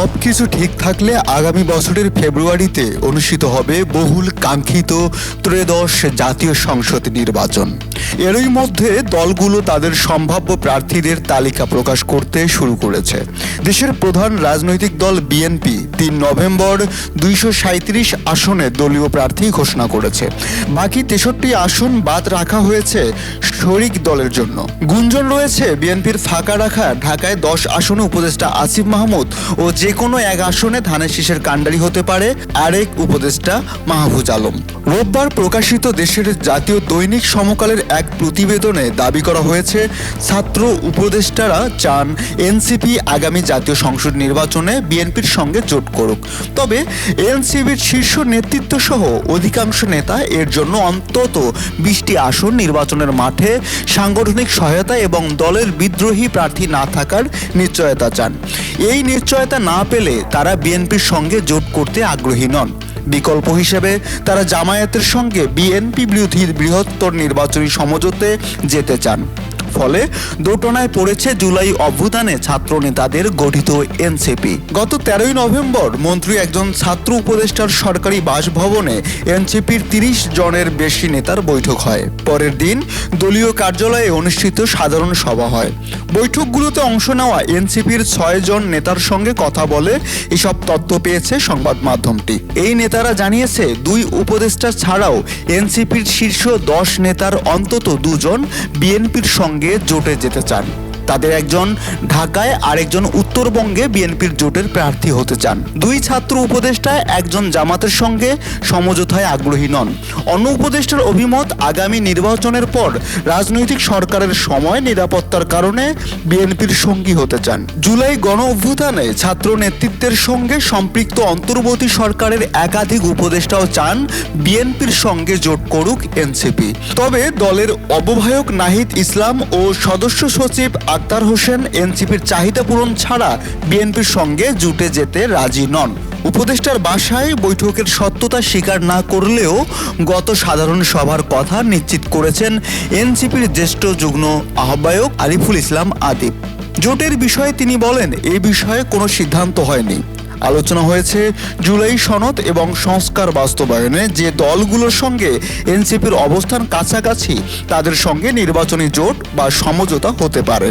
সবকিছু ঠিক থাকলে আগামী বছরের ফেব্রুয়ারিতে অনুষ্ঠিত হবে বহুল কাঙ্ক্ষিত ত্রয়োদশ জাতীয় সংসদ নির্বাচন। এরই মধ্যে দলগুলো তাদের সম্ভাব্য প্রার্থীদের তালিকা প্রকাশ করতে শুরু করেছে। দেশের প্রধান রাজনৈতিক দল বিএনপি ৩ নভেম্বর ২৩৭ আসনে দলীয় প্রার্থী ঘোষণা করেছে। বাকি ৬৩ আসন বাদ রাখা হয়েছে শরিক দলের জন্য। গুঞ্জন রয়েছে বিএনপির ফাঁকা রাখা ঢাকায় ১০ আসনে উপদেষ্টা আসিফ মাহমুদ ও যে কোনো এক আসনে ধানের শীষের কাণ্ডারি হতে পারে আরেক উপদেষ্টা মাহফুজ আলম। রোববার প্রকাশিত দেশের জাতীয় দৈনিক সমকালের এক প্রতিবেদনে দাবি করা হয়েছে, ছাত্র উপদেষ্টারা চান এনসিপি আগামী জাতীয় সংসদ নির্বাচনে বিএনপির সঙ্গে জোট করুক। তবে এনসিপির শীর্ষ নেতৃত্ব সহ অধিকাংশ নেতা এর জন্য অন্তত ২০টি আসন নির্বাচনের মাঠে সাংগঠনিক সহায়তা এবং দলের বিদ্রোহী প্রার্থী না থাকার নিশ্চয়তা চান। এই নিশ্চয়তা না পেলে তারা বিএনপির সঙ্গে জোট করতে আগ্রহী নন। বিকল্প হিসেবে তারা জামায়াতের সঙ্গে বিএনপি বিরোধী বৃহত্তর নির্বাচনী সমঝোতে যেতে চান। ফলে দোটানায় পড়েছে জুলাই অভ্যুত্থানে ছাত্র নেতাদের গঠিত এনসিপি। গত ১৩ নভেম্বর মন্ত্রী একজন ছাত্র উপদেষ্টার সরকারি বাসভবনে এনসিপির ৩০ জনের বেশি নেতার বৈঠক হয়। পরের দিন দলীয় কার্যালয়ে অনুষ্ঠিত সাধারণ সভা হয়। বৈঠকগুলোতে অংশ নেওয়া এনসিপির ৬ জন নেতার সঙ্গে কথা বলে এসব তথ্য পেয়েছে সংবাদ মাধ্যমটি। এই নেতারা জানিয়েছে ২ উপদেষ্টা ছাড়াও এনসিপির শীর্ষ ১০ নেতার অন্তত ২ জন বিএনপির সঙ্গে জোটে যেতে চান। তাদের একজন ঢাকায় আরেকজন উত্তরবঙ্গে বিএনপির জোটের প্রার্থী হতে চান। ২ ছাত্র উপদেষ্টা একজন জামাতের সঙ্গে সমঝোতায় আগ্রহী নন। অন্য উপদেষ্টার অভিমত, আগামী নির্বাচনের পর রাজনৈতিক সরকারের সময় নিরাপত্তার কারণে বিএনপির সঙ্গী হতে চান। জুলাই গণ অভ্যুত্থানে ছাত্র নেতৃত্বের সঙ্গে সম্পৃক্ত অন্তর্বর্তী সরকারের একাধিক উপদেষ্টাও চান বিএনপির সঙ্গে জোট করুক এনসিপি। তবে দলের আহ্বায়ক নাহিদ ইসলাম ও সদস্য সচিব আক্তার হোসেন এনসিপির চাহিদা পূরণ ছাড়া বিএনপির সঙ্গে জুটে যেতে রাজি নন। উপদেষ্টার বাসায় বৈঠকের সত্যতা স্বীকার না করলেও গত সাধারণ সভার কথা নিশ্চিত করেছেন এনসিপির জ্যেষ্ঠ যুগ্ম আহ্বায়ক আরিফুল ইসলাম আতিফ। জোটের বিষয়ে তিনি বলেন, এই বিষয়ে কোনো সিদ্ধান্ত হয়নি। আলোচনা হয়েছে জুলাই সনদ এবং সংস্কার বাস্তবায়নে যে দলগুলোর সঙ্গে এনসিপির অবস্থান কাছাকাছি তাদের সঙ্গে নির্বাচনী জোট বা সমঝোতা হতে পারে।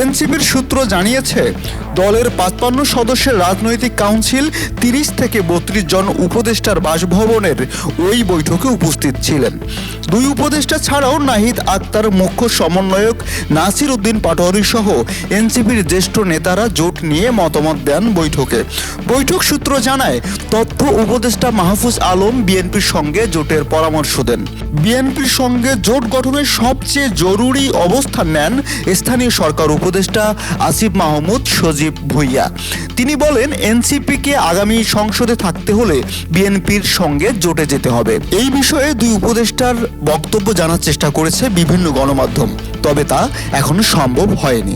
এনসিপির সূত্র জানিয়েছে, দলের ৫৫ সদস্যের রাজনৈতিক কাউন্সিল ৩০ থেকে ৩২ জন উপদেষ্টার বাসভবনের ওই বৈঠকে উপস্থিত ছিলেন। ২ উপদেষ্টা ছাড়াও নাহিদ আক্তার, মুখ্য সমন্বয়ক নাসির উদ্দিন পাটোয়ারি সহ এনসিপির জ্যেষ্ঠ নেতারা জোট নিয়ে মতামত দেন বৈঠকে। বৈঠক সূত্র জানায়, তথ্য উপদেষ্টা মাহফুজ আলম বিএনপির সঙ্গে জোটের পরামর্শ দেন। বিএনপির সঙ্গে জোট গঠনের সবচেয়ে জরুরি অবস্থান নেন স্থানীয় সরকার উপদেষ্টা আসিফ মাহমুদ সজীব ভুইয়া। তিনি বলেন, এনসিপিকে আগামী সংসদে থাকতে হলে বিএনপির সঙ্গে জোটে যেতে হবে। এই বিষয়ে ২ উপদেষ্টার বক্তব্য জানার চেষ্টা করেছে বিভিন্ন গণমাধ্যম, তবে তা এখনো সম্ভব হয়নি।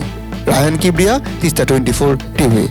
রায়হান কিবরিয়া, তিস্তা 24 টিভি।